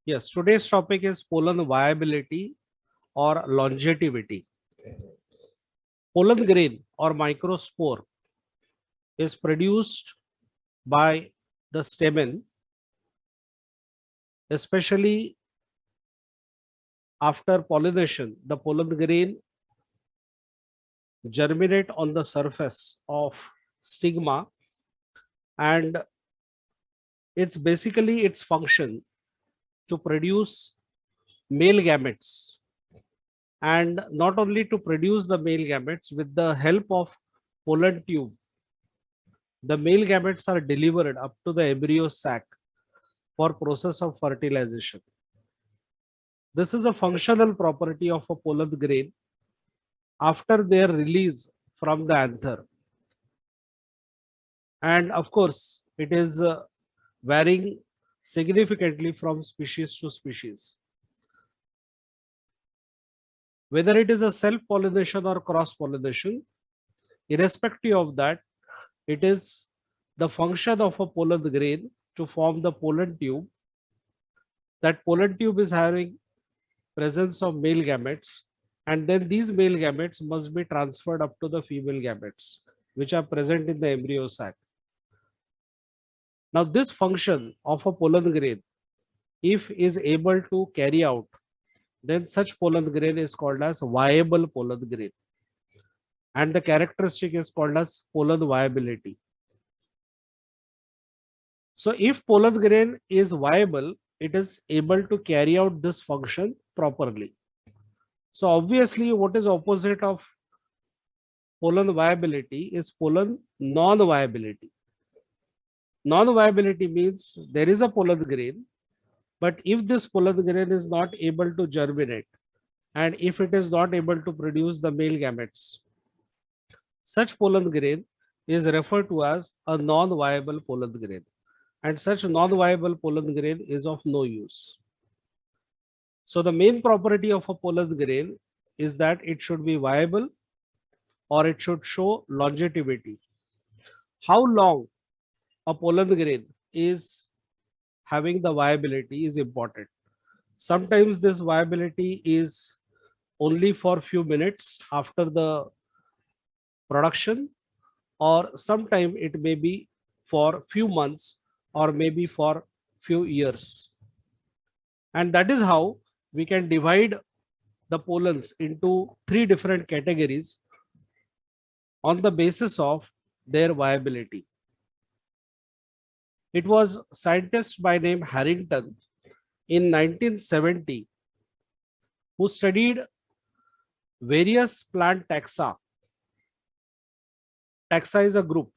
Yes, today's topic is pollen viability or longevity. Pollen grain or microspore is produced by the stamen, especially after pollination. The pollen grain germinate on the surface of stigma, and it's basically its function to produce male gametes, and not only to produce the male gametes. With the help of pollen tube, the male gametes are delivered up to the embryo sac for process of fertilization. This is a functional property of a pollen grain after their release from the anther. And of course, it is varying significantly from species to species. Whether it is a self-pollination or cross-pollination, irrespective of that, it is the function of a pollen grain to form the pollen tube. That pollen tube is having presence of male gametes, and then these male gametes must be transferred up to the female gametes which are present in the embryo sac. Now this function of a pollen grain, if is able to carry out, then such pollen grain is called as viable pollen grain, and the characteristic is called as pollen viability. So if pollen grain is viable, it is able to carry out this function properly. So obviously, what is opposite of pollen viability is pollen non-viability. Non-viability means there is a pollen grain, but if this pollen grain is not able to germinate, and if it is not able to produce the male gametes, such pollen grain is referred to as a non-viable pollen grain, and such non-viable pollen grain is of no use. So the main property of a pollen grain is that it should be viable or it should show longevity. How long a pollen grain is having the viability is important. Sometimes this viability is only for few minutes after the production, or sometime it may be for few months, or maybe for few years. And that is how we can divide the pollens into three different categories on the basis of their viability. It was scientist by name Harrington in 1970 who studied various plant taxa. Taxa is a group.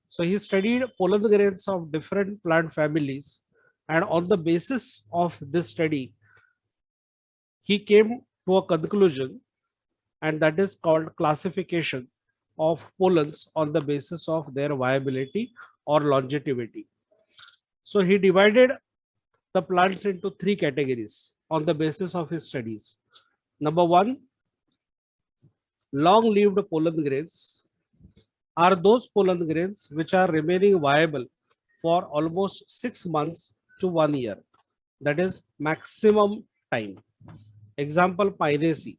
So he studied pollen grains of different plant families, and on the basis of this study, he came to a conclusion, and that is called classification of pollens on the basis of their viability or longevity. So he divided the plants into three categories on the basis of his studies. Number one, long-lived pollen grains are those pollen grains which are remaining viable for almost 6 months to 1 year. That is maximum time. Example, Pinaceae.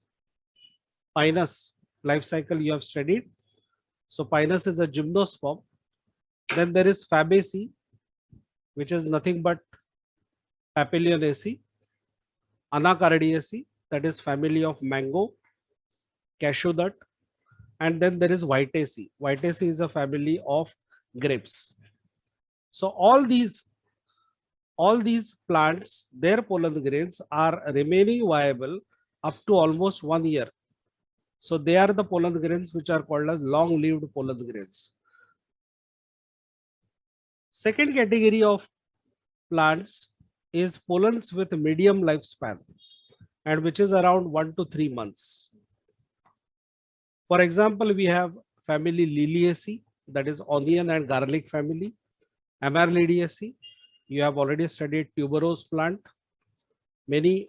Pinus life cycle you have studied. So Pinus is a gymnosperm. Then there is Fabaceae, which is nothing but Papilionaceae. Anacardiaceae, that is family of mango, cashew nut. And then there is Vitaceae. Vitaceae is a family of grapes. So all these plants, their pollen grains are remaining viable up to almost 1 year. So they are the pollen grains which are called as long-lived pollen grains. Second category of plants is pollens with medium lifespan, and which is around 1 to 3 months. For example, we have family Liliaceae, that is onion and garlic family. Amaryllidaceae, you have already studied tuberose plant. Many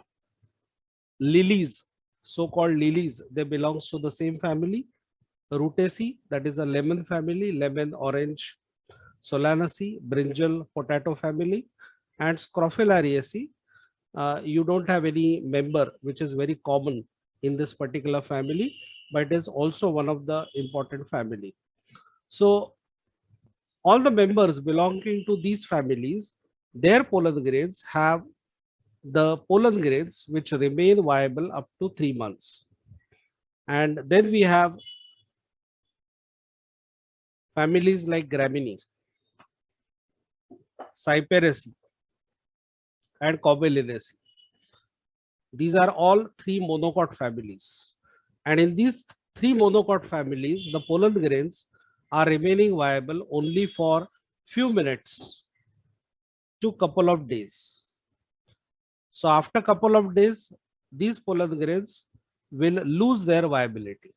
lilies, so-called lilies, they belongs to the same family. Rutaceae, that is a lemon family, lemon, orange. Solanaceae, brinjal, potato family. And Scrophulariaceae, you don't have any member which is very common in this particular family, but it is also one of the important family. So all the members belonging to these families, their pollen grains have the pollen grains which remain viable up to 3 months. And then we have families like Gramineae, Cyperaceae, and Cotyledonaceae. These are all three monocot families. And in these three monocot families, the pollen grains are remaining viable only for few minutes to couple of days. So after couple of days, these pollen grains will lose their viability.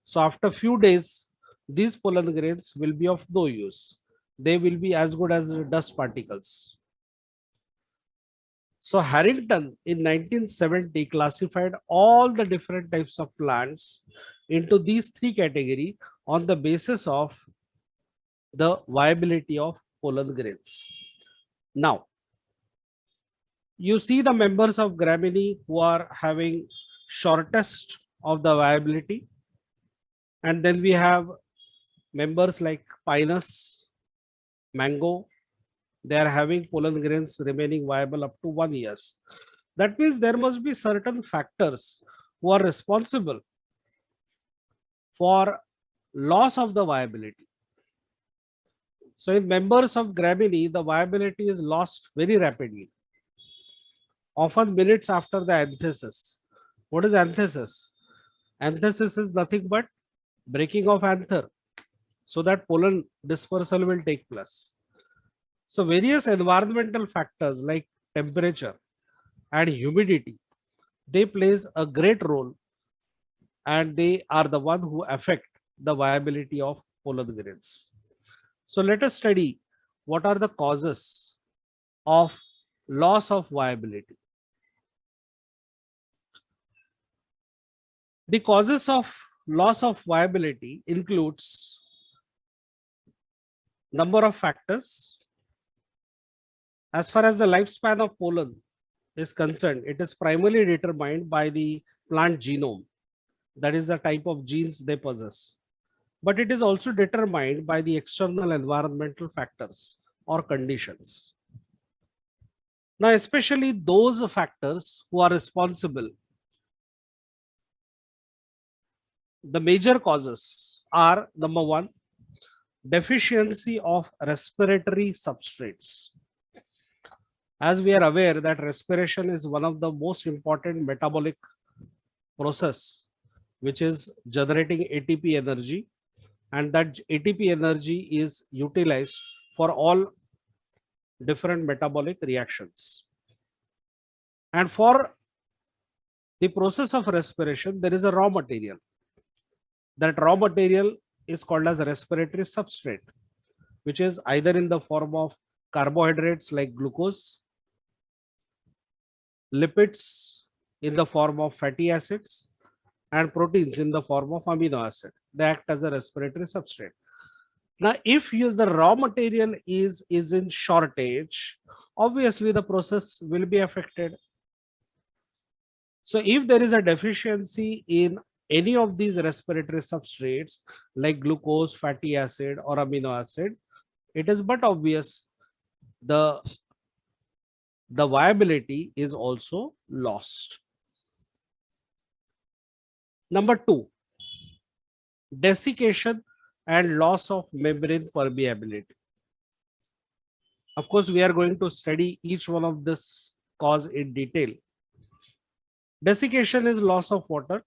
So after few days, these pollen grains will be of no use. They will be as good as dust particles. So Harrington in 1970 classified all the different types of plants into these three categories on the basis of the viability of pollen grains. Now, you see the members of Gramineae who are having shortest of the viability, and then we have members like Pinus, Mango. They are having pollen grains remaining viable up to 1 year. That means there must be certain factors who are responsible for loss of the viability. So in members of Gramineae, the viability is lost very rapidly, often minutes after the anthesis. What is anthesis? Anthesis is nothing but breaking of anther so that pollen dispersal will take place. So various environmental factors like temperature and humidity, they plays a great role, and they are the one who affect the viability of pollen grains. So let us study what are the causes of loss of viability. The causes of loss of viability includes number of factors. As far as the lifespan of pollen is concerned, it is primarily determined by the plant genome, that is the type of genes they possess. But it is also determined by the external environmental factors or conditions. Now, especially those factors who are responsible, the major causes are: number one, deficiency of respiratory substrates. As we are aware that respiration is one of the most important metabolic process which is generating ATP energy, and that ATP energy is utilized for all different metabolic reactions. And for the process of respiration, there is a raw material. That raw material is called as respiratory substrate, which is either in the form of carbohydrates like glucose, lipids in the form of fatty acids, and proteins in the form of amino acid. They act as a respiratory substrate. Now, if the raw material is in shortage, obviously the process will be affected. So if there is a deficiency in any of these respiratory substrates like glucose, fatty acid, or amino acid, it is but obvious the viability is also lost. Number two, desiccation and loss of membrane permeability. Of course, we are going to study each one of this cause in detail. Desiccation is loss of water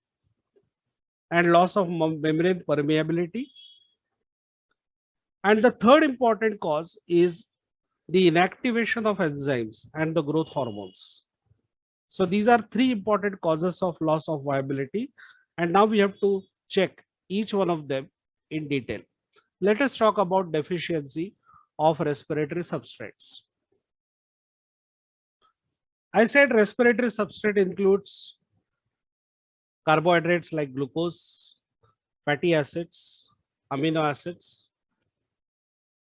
and loss of membrane permeability. And the third important cause is the inactivation of enzymes and the growth hormones. So these are three important causes of loss of viability. And now we have to check each one of them in detail. Let us talk about deficiency of respiratory substrates. I said respiratory substrate includes carbohydrates like glucose, fatty acids, amino acids,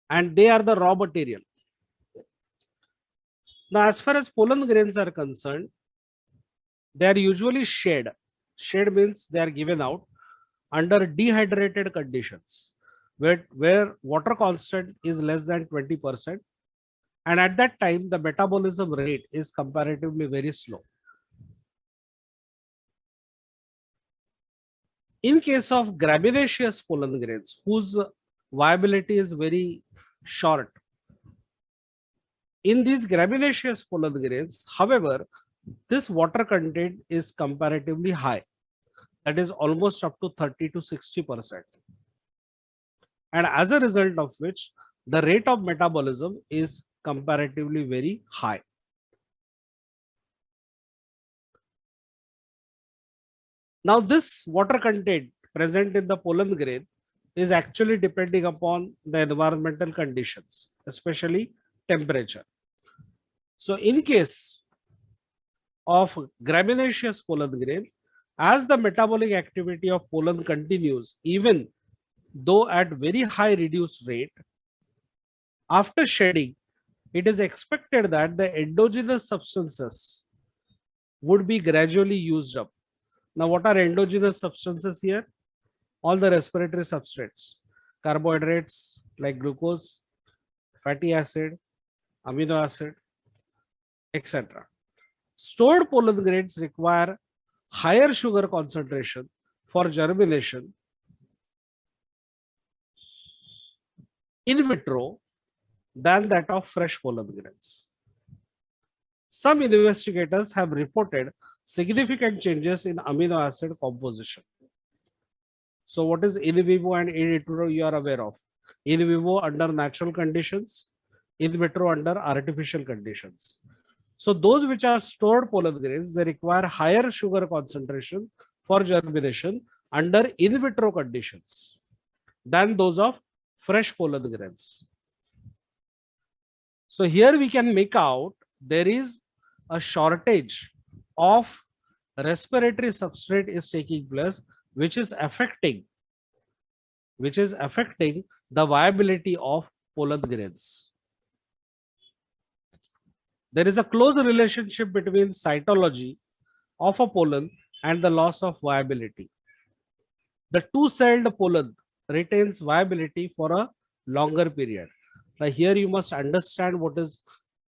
and they are the raw material. Now, as far as pollen grains are concerned, they are usually shed. Shed means they are given out under dehydrated conditions, where water constant is less than 20%. And at that time, the metabolism rate is comparatively very slow. In case of graminaceous pollen grains, whose viability is very short, in these graminaceous pollen grains, however, this water content is comparatively high. That is almost up to 30 to 60%. And as a result of which, the rate of metabolism is comparatively very high. Now, this water content present in the pollen grain is actually depending upon the environmental conditions, especially temperature. So, in case of graminaceous pollen grain, as the metabolic activity of pollen continues, even though at very high reduced rate, after shedding, it is expected that the endogenous substances would be gradually used up. Now, what are endogenous substances here? All the respiratory substrates, carbohydrates like glucose, fatty acid, amino acid, etc. Stored pollen grains require higher sugar concentration for germination in vitro than that of fresh pollen grains. Some investigators have reported significant changes in amino acid composition. So what is in vivo and in vitro you are aware of? In vivo under natural conditions, in vitro under artificial conditions. So those which are stored pollen grains, they require higher sugar concentration for germination under in vitro conditions than those of fresh pollen grains. So here we can make out there is a shortage of respiratory substrate is taking place, which is affecting the viability of pollen grains. There is a close relationship between cytology of a pollen and the loss of viability. The two-celled pollen retains viability for a longer period. Now here you must understand what is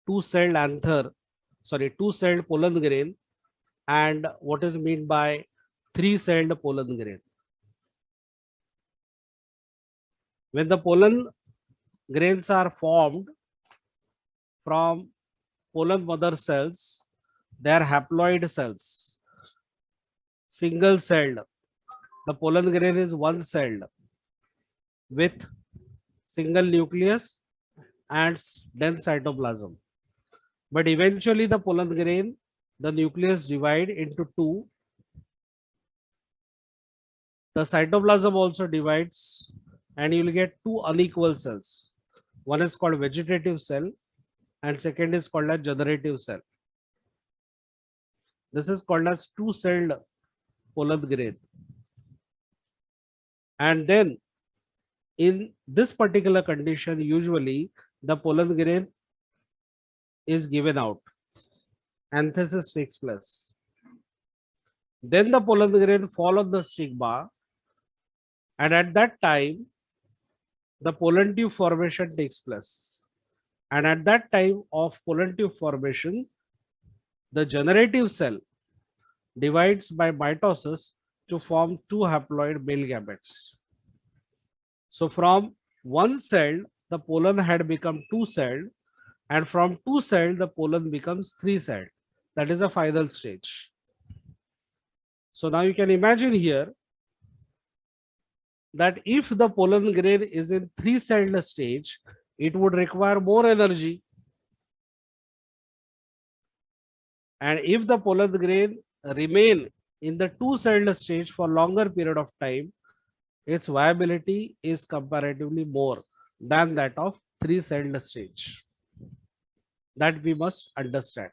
two-celled pollen grain and what is meant by three-celled pollen grain. When the pollen grains are formed from pollen mother cells, they are haploid cells, single-celled. The pollen grain is one-celled with single nucleus and dense cytoplasm. But eventually the pollen grain, the nucleus divide into two. The cytoplasm also divides and you will get two unequal cells. One is called vegetative cell and second is called as generative cell. This is called as two-celled pollen grain. And then in this particular condition, usually the pollen grain is given out. Anthesis takes place. Then the pollen grain fall on the stigma, and at that time, the pollen tube formation takes place. And at that time of pollen tube formation, the generative cell divides by mitosis to form two haploid male gametes. So from one cell, the pollen had become two-celled, and from two-celled, the pollen becomes three-celled. That is a final stage. So now you can imagine here that if the pollen grain is in three-celled stage, it would require more energy. And if the pollen grain remain in the two-celled stage for longer period of time, its viability is comparatively more than that of three-celled stage. That we must understand.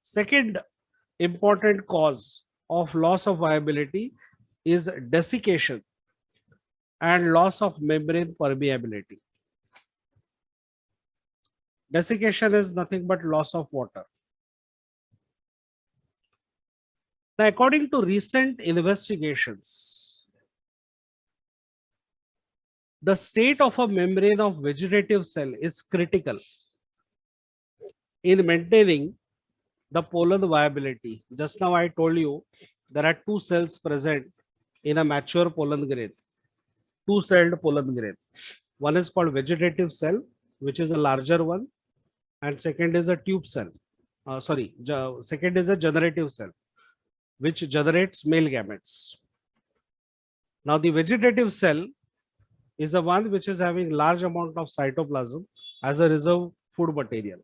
Second important cause of loss of viability is desiccation. and loss of membrane permeability. Desiccation is nothing but loss of water. Now, according to recent investigations, the state of a membrane of vegetative cell is critical in maintaining the pollen viability. Just now I told you there are two cells present in a mature pollen grain, two-celled pollen grain. One is called vegetative cell, which is a larger one, and second is a tube cell. Second is a generative cell, which generates male gametes. Now the vegetative cell is the one which is having large amount of cytoplasm as a reserve food material.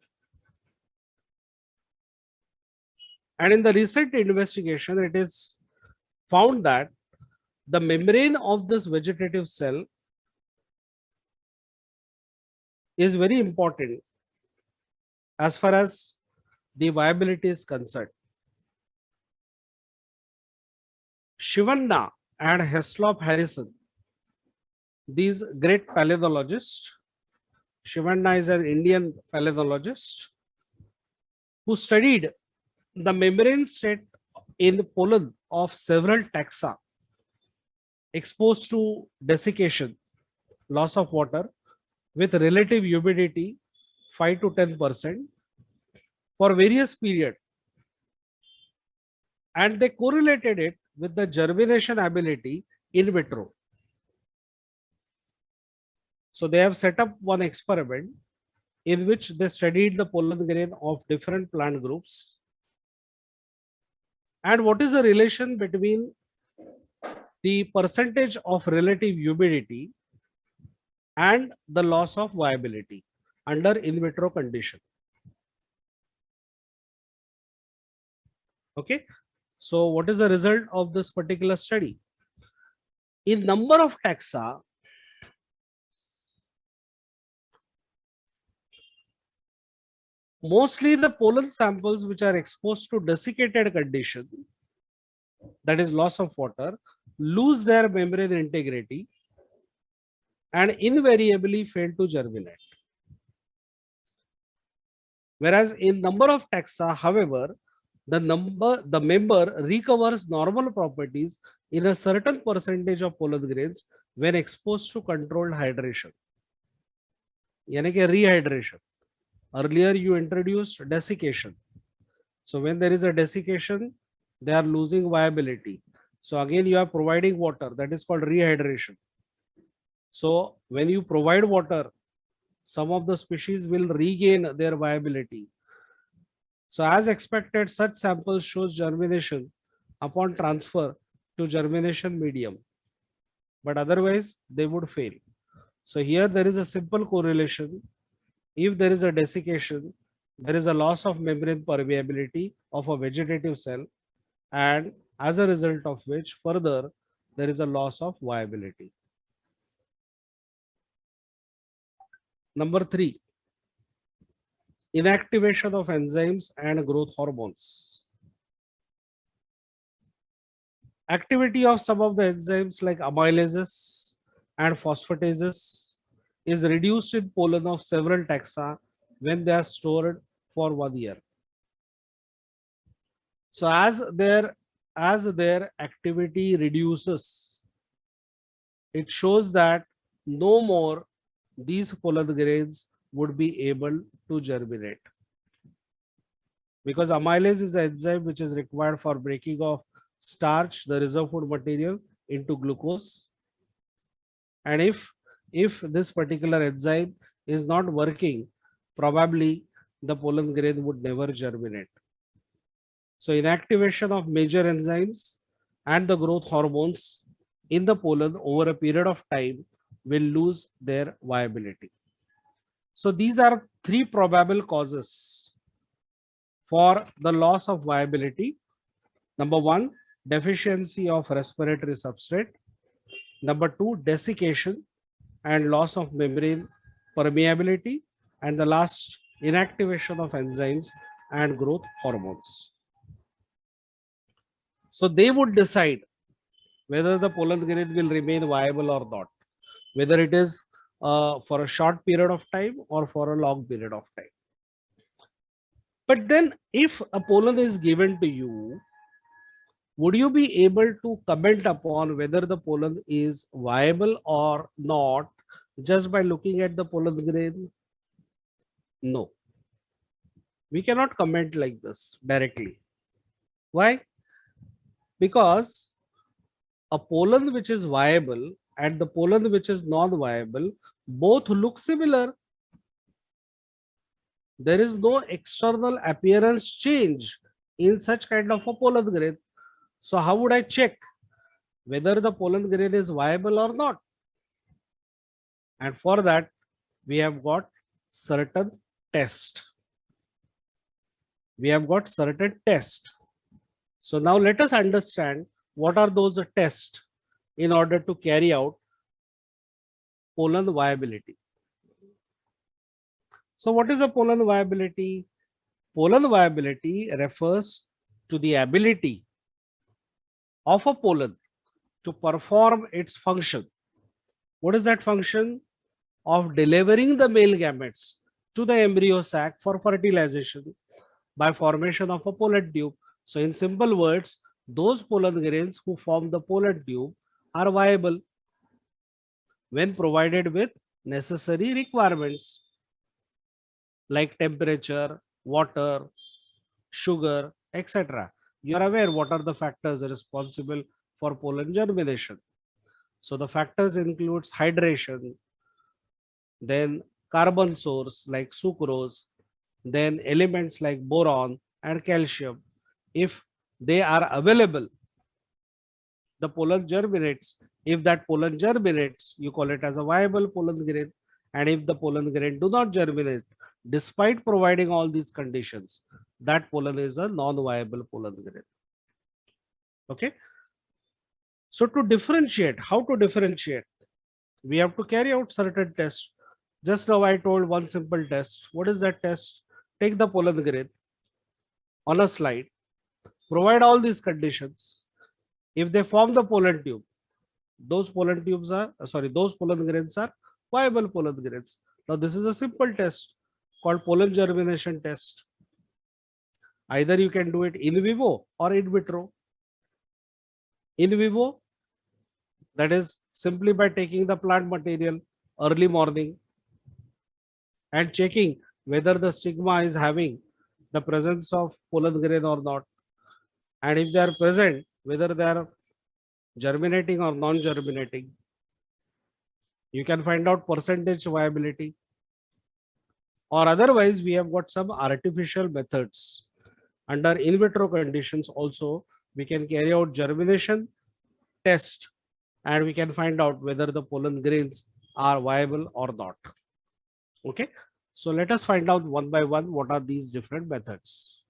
And in the recent investigation, it is found that the membrane of this vegetative cell is very important as far as the viability is concerned. Shivanna and Heslop Harrison, these great palynologists, Shivanna is an Indian palynologist who studied the membrane state in the pollen of several taxa exposed to desiccation, loss of water, with relative humidity 5 to 10% for various periods, and they correlated it with the germination ability in vitro. So they have set up one experiment in which they studied the pollen grain of different plant groups. And what is the relation between the percentage of relative humidity and the loss of viability under in vitro condition? Okay. So what is the result of this particular study? In number of taxa, mostly the pollen samples which are exposed to desiccated condition, that is loss of water, lose their membrane integrity and invariably fail to germinate. Whereas in number of taxa, however, the member recovers normal properties in a certain percentage of pollen grains when exposed to controlled hydration. Yani ke rehydration. Earlier you introduced desiccation. So when there is a desiccation, they are losing viability. So again you are providing water, that is called rehydration. So when you provide water, some of the species will regain their viability. So as expected, such samples shows germination upon transfer to germination medium, but otherwise they would fail. So here there is a simple correlation. If there is a desiccation, there is a loss of membrane permeability of a vegetative cell, and as a result of which further there is a loss of viability. Number 3, inactivation of enzymes and growth hormones. Activity of some of the enzymes like amylases and phosphatases is reduced in pollen of several taxa when they are stored for 1 year. So as their activity reduces, it shows that no more these pollen grains would be able to germinate, because amylase is the enzyme which is required for breaking of starch, the reserve food material, into glucose. And if this particular enzyme is not working, probably the pollen grain would never germinate. So inactivation of major enzymes and the growth hormones in the pollen over a period of time will lose their viability. So these are 3 probable causes for the loss of viability. Number 1, deficiency of respiratory substrate. Number 2, desiccation and loss of membrane permeability. And the last, inactivation of enzymes and growth hormones. So they would decide whether the pollen grain will remain viable or not. whether it is for a short period of time or for a long period of time. But then if a pollen is given to you, would you be able to comment upon whether the pollen is viable or not just by looking at the pollen grain? No. We cannot comment like this directly. Why? Because a pollen which is viable and the pollen which is non-viable both look similar. There is no external appearance change in such kind of a pollen grain. So how would I check whether the pollen grain is viable or not? And for that, we have got certain test. We have got certain test. So now let us understand what are those tests in order to carry out pollen viability. So what is a pollen viability? Pollen viability refers to the ability of a pollen to perform its function. What is that function? Of delivering the male gametes to the embryo sac for fertilization by formation of a pollen tube. So in simple words, those pollen grains who form the pollen tube are viable when provided with necessary requirements like temperature, water, sugar, etc. You are aware what are the factors responsible for pollen germination. So the factors includes hydration, then carbon source like sucrose, then elements like boron and calcium. If they are available, the pollen germinates. If that pollen germinates, you call it as a viable pollen grain. And if the pollen grain do not germinate, despite providing all these conditions, that pollen is a non-viable pollen grain. Okay. So to differentiate, how to differentiate? We have to carry out certain tests. Just now I told one simple test. What is that test? Take the pollen grain on a slide, provide all these conditions. If they form the pollen tube, those pollen tubes are, those pollen grains are viable pollen grains. Now this is a simple test called pollen germination test. Either you can do it in vivo or in vitro. In vivo, that is simply by taking the plant material early morning and checking whether the stigma is having the presence of pollen grain or not. And if they are present, whether they are germinating or non-germinating. You can find out percentage viability. Or otherwise, we have got some artificial methods. Under in vitro conditions also, we can carry out germination test and we can find out whether the pollen grains are viable or not. Okay, so let us find out one by one what are these different methods.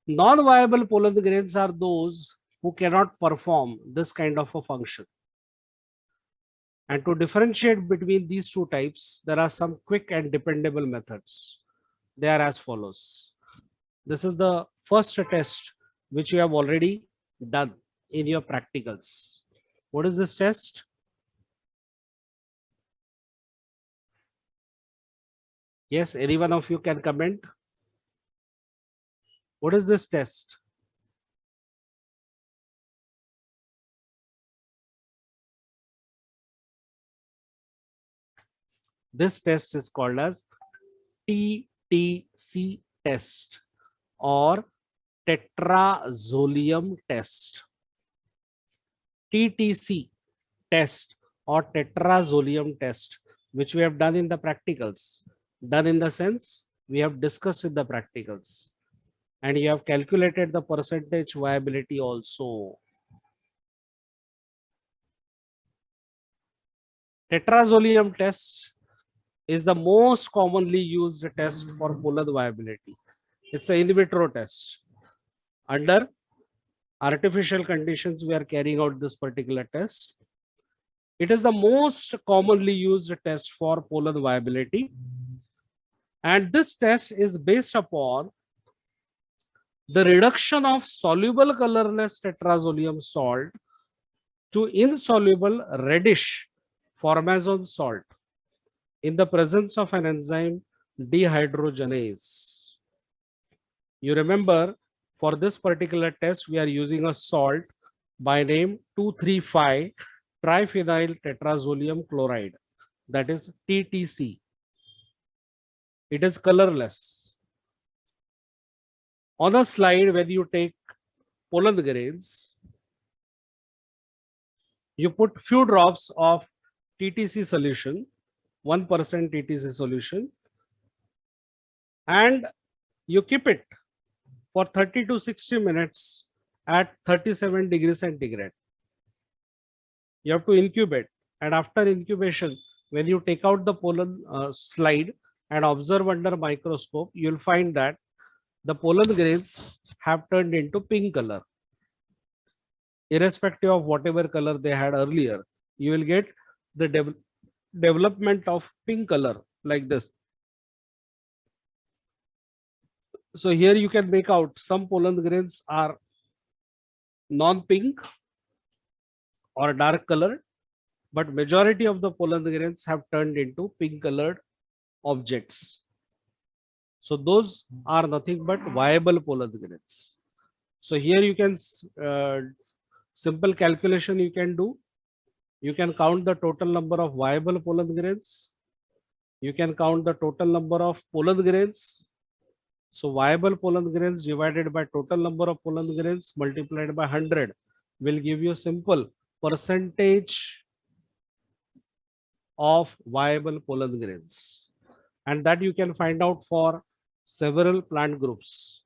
Non-viable pollen grains are those who cannot perform this kind of a function. And to differentiate between these two types, there are some quick and dependable methods. They are as follows. This is the first test which you have already done in your practicals. What is this test? Yes, any one of you can comment. What is this test? This test is called as TTC test or tetrazolium test. TTC test or tetrazolium test, which we have done in the practicals. Done in the sense we have discussed in the practicals and you have calculated the percentage viability also. Tetrazolium test is the most commonly used test for pollen viability. It's an in vitro test. Under artificial conditions, we are carrying out this particular test. It is the most commonly used test for pollen viability. And this test is based upon the reduction of soluble colorless tetrazolium salt to insoluble reddish formazole salt in the presence of an enzyme dehydrogenase. You remember, for this particular test, we are using a salt by name 2,3,5 triphenyl tetrazolium chloride, that is TTC. It is colorless. On a slide, when you take pollen grains, you put few drops of TTC solution, 1% TTC solution, and you keep it for 30 to 60 minutes at 37 degrees centigrade. You have to incubate, and after incubation, when you take out the pollen slide and observe under microscope, you'll find that the pollen grains have turned into pink color. Irrespective of whatever color they had earlier, you will get the development of pink color like this. So here you can make out some pollen grains are non-pink or dark colored, but majority of the pollen grains have turned into pink colored objects. So those are nothing but viable pollen grains. So here you can simple calculation you can do. You can count the total number of viable pollen grains. You can count the total number of pollen grains. So viable pollen grains divided by total number of pollen grains multiplied by 100 will give you simple percentage of viable pollen grains. And that you can find out for several plant groups.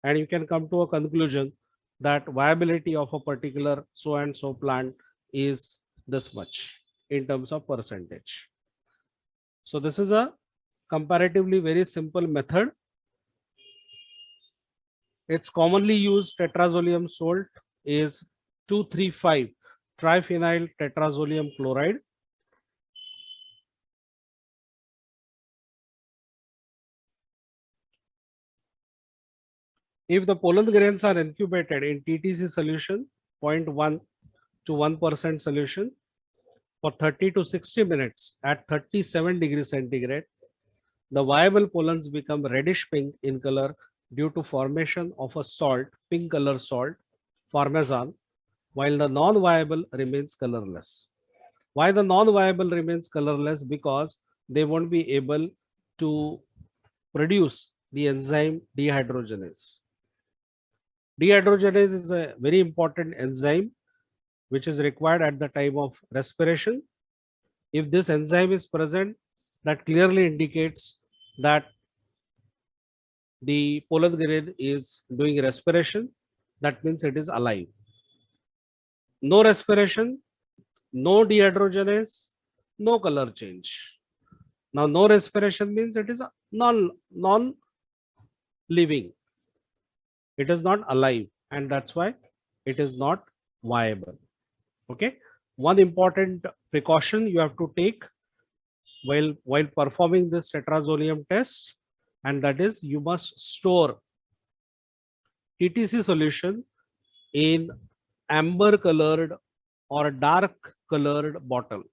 And you can come to a conclusion that viability of a particular so and so plant is this much in terms of percentage. So this is a comparatively very simple method. Its commonly used tetrazolium salt is 2,3,5 triphenyl tetrazolium chloride. If the pollen grains are incubated in TTC solution, 0.1 to 1% solution for 30 to 60 minutes at 37 degrees centigrade, the viable pollens become reddish pink in color due to formation of a salt, pink color salt, formazole, while the non-viable remains colorless. Why the non-viable remains colorless? Because they won't be able to produce the enzyme dehydrogenase. Dehydrogenase is a very important enzyme which is required at the time of respiration. If this enzyme is present, that clearly indicates that the pollen grain is doing respiration. That means it is alive. No respiration, no dehydrogenase, no color change. Now, no respiration means it is non-living. It is not alive, and that's why it is not viable. Okay. One important precaution you have to take while performing this tetrazolium test, and that is you must store TTC solution in amber colored or dark colored bottle.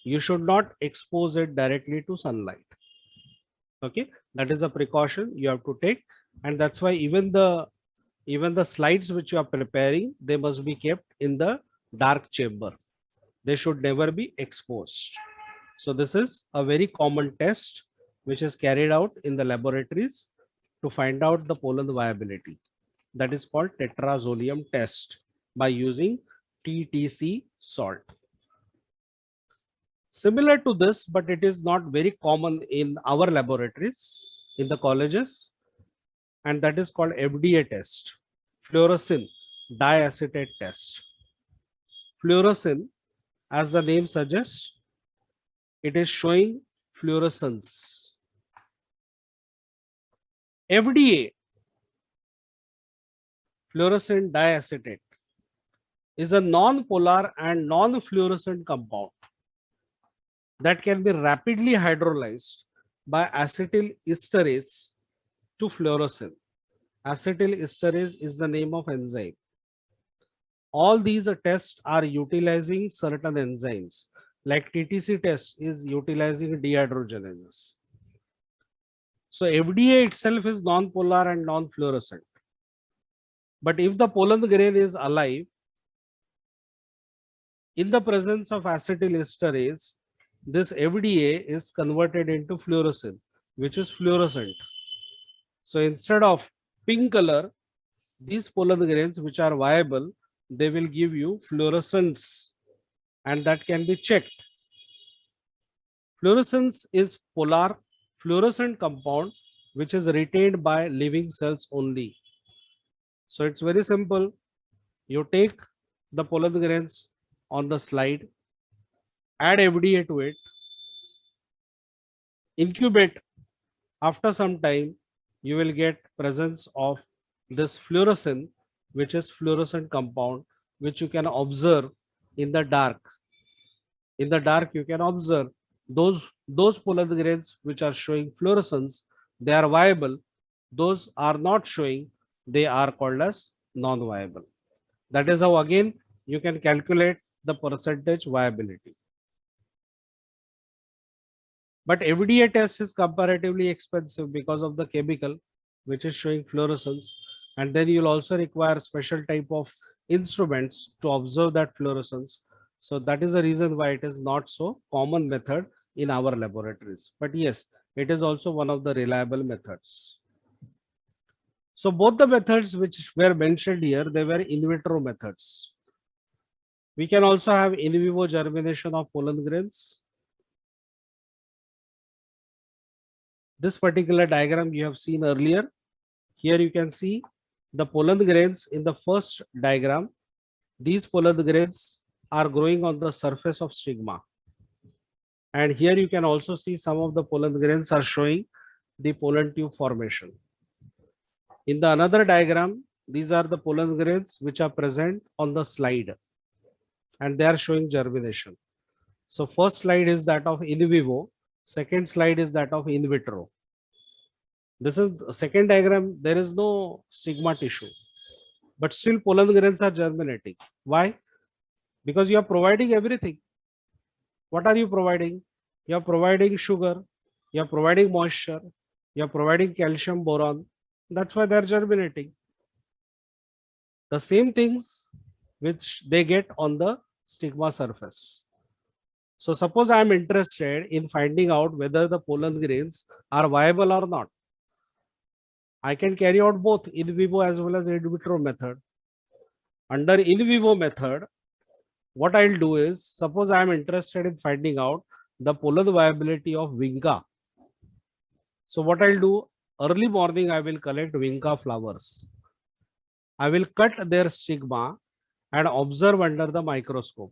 You should not expose it directly to sunlight. Okay, that is a precaution you have to take, and that's why even the slides which you are preparing, they must be kept in the dark chamber. They should never be exposed. So this is a very common test which is carried out in the laboratories to find out the pollen viability. That is called tetrazolium test by using TTC salt. Similar to this, but it is not very common in our laboratories, in the colleges, and that is called FDA test, fluorescein diacetate test. Fluorescein, as the name suggests, it is showing fluorescence. FDA, fluorescein diacetate, is a non-polar and non-fluorescent compound that can be rapidly hydrolyzed by acetyl esterase to fluorescein. Acetyl esterase is the name of enzyme. All these tests are utilizing certain enzymes like TTC test is utilizing dehydrogenases. So FDA itself is non-polar and non-fluorescent. But if the pollen grain is alive, in the presence of acetylester, this FDA is converted into fluorescent, which is fluorescent. So instead of pink color, these pollen grains which are viable, they will give you fluorescence, and that can be checked. Fluorescence is polar fluorescent compound which is retained by living cells only. So it's very simple. You take the pollen grains on the slide, add FDA to it, incubate. After some time, you will get presence of this fluorescent, which is fluorescent compound, which you can observe in the dark. In the dark, you can observe those pollen grains which are showing fluorescence, they are viable. Those are not showing, they are called as non-viable. That is how again you can calculate the percentage viability. But FDA test is comparatively expensive because of the chemical which is showing fluorescence, and then you'll also require special type of instruments to observe that fluorescence. So that is the reason why it is not so common method in our laboratories. But yes, it is also one of the reliable methods. So both the methods which were mentioned here, they were in vitro methods. We can also have in vivo germination of pollen grains. This particular diagram you have seen earlier. Here you can see the pollen grains in the first diagram. These pollen grains are growing on the surface of stigma. And here you can also see some of the pollen grains are showing the pollen tube formation. In the another diagram, these are the pollen grains which are present on the slide, and they are showing germination. So first slide is that of in vivo, second slide is that of in vitro. This is the second diagram, there is no stigma tissue, but still pollen grains are germinating. Why? Because you are providing everything. What are you providing? You are providing sugar, you are providing moisture, you are providing calcium, boron. That's why they are germinating. The same things which they get on the stigma surface. So suppose I am interested in finding out whether the pollen grains are viable or not. I can carry out both in vivo as well as in vitro method. Under in vivo method, what I'll do is, suppose I am interested in finding out the pollen viability of vinca. So what I'll do, early morning I will collect vinca flowers. I will cut their stigma and observe under the microscope.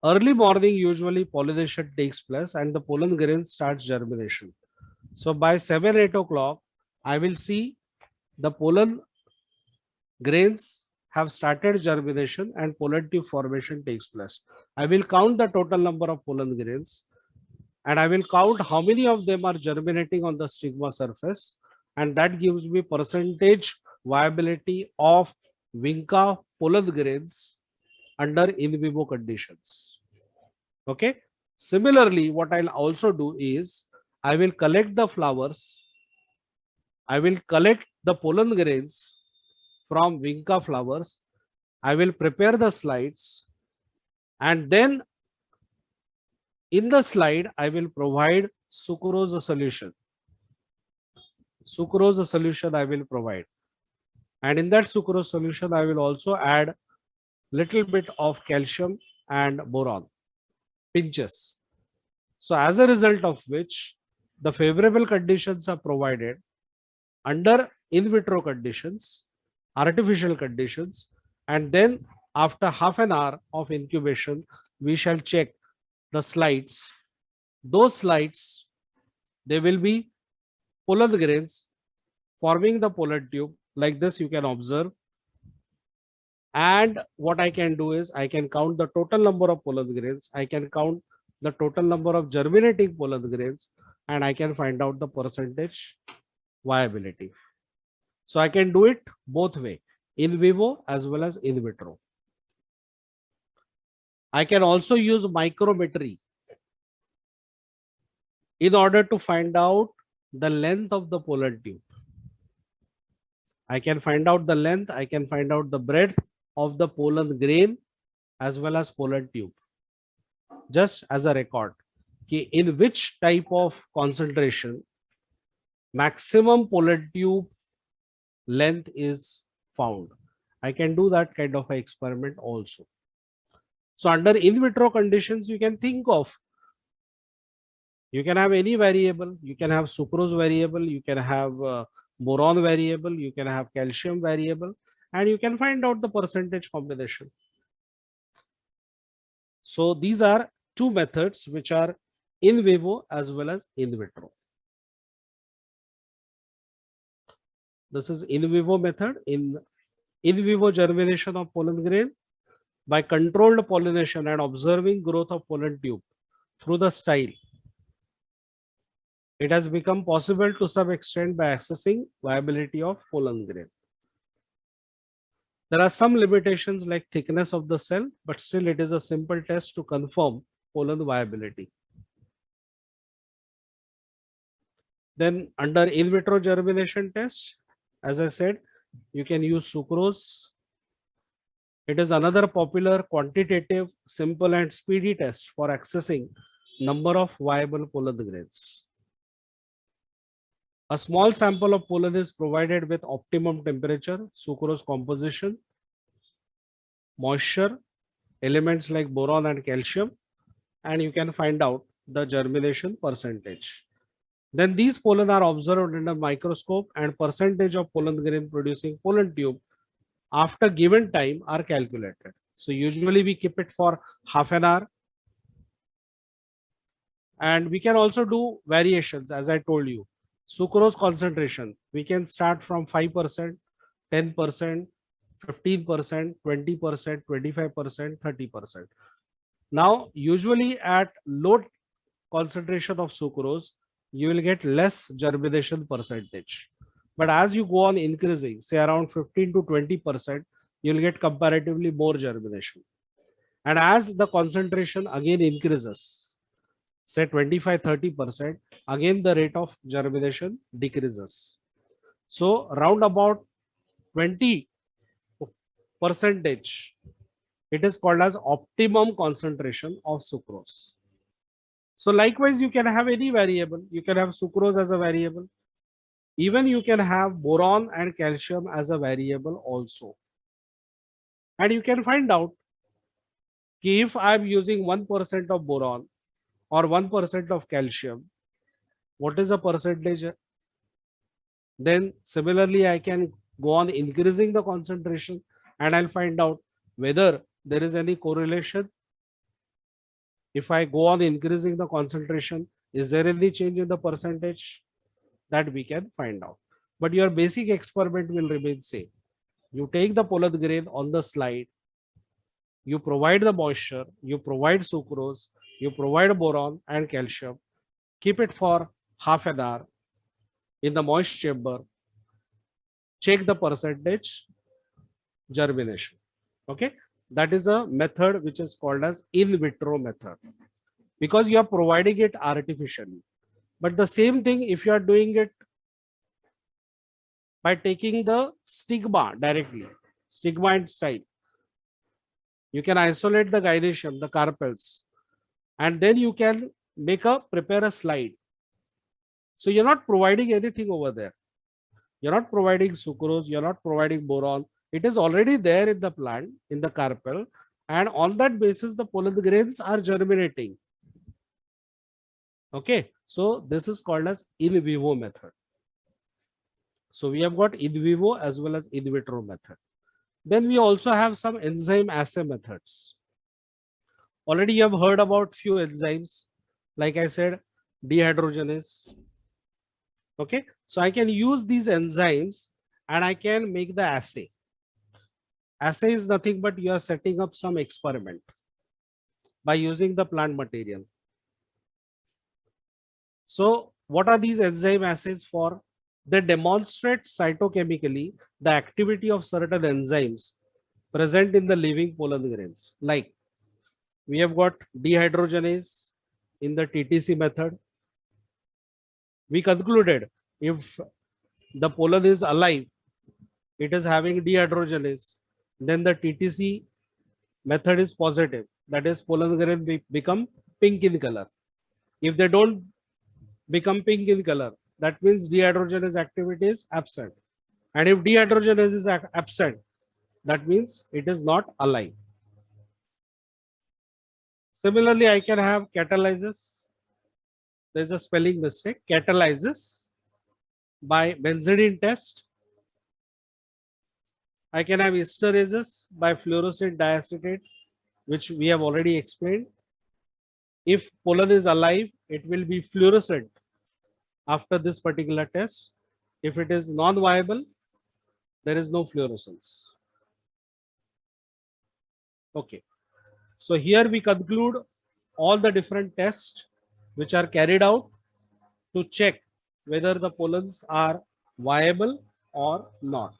Early morning usually pollination takes place and the pollen grain starts germination. So by 7-8 o'clock, I will see the pollen grains have started germination and pollen tube formation takes place. I will count the total number of pollen grains and I will count how many of them are germinating on the stigma surface, and that gives me percentage viability of vinca pollen grains under in vivo conditions. Okay. Similarly, what I'll also do is I will collect the flowers. I will collect the pollen grains from vinca flowers. I will prepare the slides, and then in the slide I will provide sucrose solution. Sucrose solution I will provide, and in that sucrose solution I will also add little bit of calcium and boron pinches. So as a result of which the favorable conditions are provided under in vitro conditions, artificial conditions, and then after half an hour of incubation, we shall check the slides. Those slides, they will be pollen grains forming the pollen tube like this, you can observe. And what I can do is I can count the total number of pollen grains. I can count the total number of germinating pollen grains, and I can find out the percentage viability. So I can do it both way, in vivo as well as in vitro. I can also use micrometry in order to find out the length of the pollen tube. I can find out the length, I can find out the breadth of the pollen grain as well as pollen tube. Just as a record, in which type of concentration maximum pollen tube length is found. I can do that kind of an experiment also. So under in vitro conditions, you can think of, you can have any variable, you can have sucrose variable, you can have boron variable, you can have calcium variable, and you can find out the percentage combination. So these are two methods which are in vivo as well as in vitro. This is in vivo method. In vivo germination of pollen grain by controlled pollination and observing growth of pollen tube through the style. It has become possible to some extent by assessing viability of pollen grain. There are some limitations like thickness of the cell, but still it is a simple test to confirm pollen viability. Then under in vitro germination test, as I said, you can use sucrose. It is another popular quantitative, simple and speedy test for accessing number of viable pollen grains. A small sample of pollen is provided with optimum temperature, sucrose composition, moisture, elements like boron and calcium, and you can find out the germination percentage. Then these pollen are observed under microscope and percentage of pollen grain producing pollen tube after given time are calculated. So usually we keep it for half an hour. And we can also do variations as I told you. Sucrose concentration, we can start from 5%, 10%, 15%, 20%, 25%, 30%. Now, usually at low concentration of sucrose, you will get less germination percentage. But as you go on increasing, say around 15 to 20%, you will get comparatively more germination. And as the concentration again increases, say 25-30%, again the rate of germination decreases. So round about 20 percentage, it is called as optimum concentration of sucrose. So likewise, you can have any variable. You can have sucrose as a variable. Even you can have boron and calcium as a variable also. And you can find out if I am using 1% of boron or 1% of calcium, what is the percentage? Then similarly, I can go on increasing the concentration and I'll find out whether there is any correlation. If I go on increasing the concentration, is there any change in the percentage? That we can find out. But your basic experiment will remain same. You take the pollen grain on the slide, you provide the moisture, you provide sucrose, you provide boron and calcium, keep it for half an hour in the moist chamber, check the percentage germination. Okay, that is a method which is called as in vitro method because you are providing it artificially. But the same thing if you are doing it by taking the stigma directly, stigma and style, you can isolate the gynoecium, the carpels, and then you can prepare a slide. So you're not providing anything over there. You're not providing sucrose, you're not providing boron. It is already there in the plant, in the carpel, and on that basis, the pollen grains are germinating. Okay, so this is called as in vivo method. So we have got in vivo as well as in vitro method. Then we also have some enzyme assay methods. Already you have heard about few enzymes, like I said, dehydrogenase. Okay, so I can use these enzymes and I can make the assay. Assay is nothing but you are setting up some experiment by using the plant material. So what are these enzyme assays for? They demonstrate cytochemically the activity of certain enzymes present in the living pollen grains. Like We have got dehydrogenase in the TTC method. We concluded if the pollen is alive, it is having dehydrogenase, then the TTC method is positive. That is, pollen grain become pink in color. If they don't become pink in color, that means dehydrogenase activity is absent. And if dehydrogenase is absent, that means it is not alive. Similarly, I can have catalysis. There is a spelling mistake. Catalysis by benzidine test. I can have esterases by fluorescein diacetate, which we have already explained. If pollen is alive, it will be fluorescent after this particular test. If it is non-viable, there is no fluorescence. Okay. So here we conclude all the different tests which are carried out to check whether the pollens are viable or not.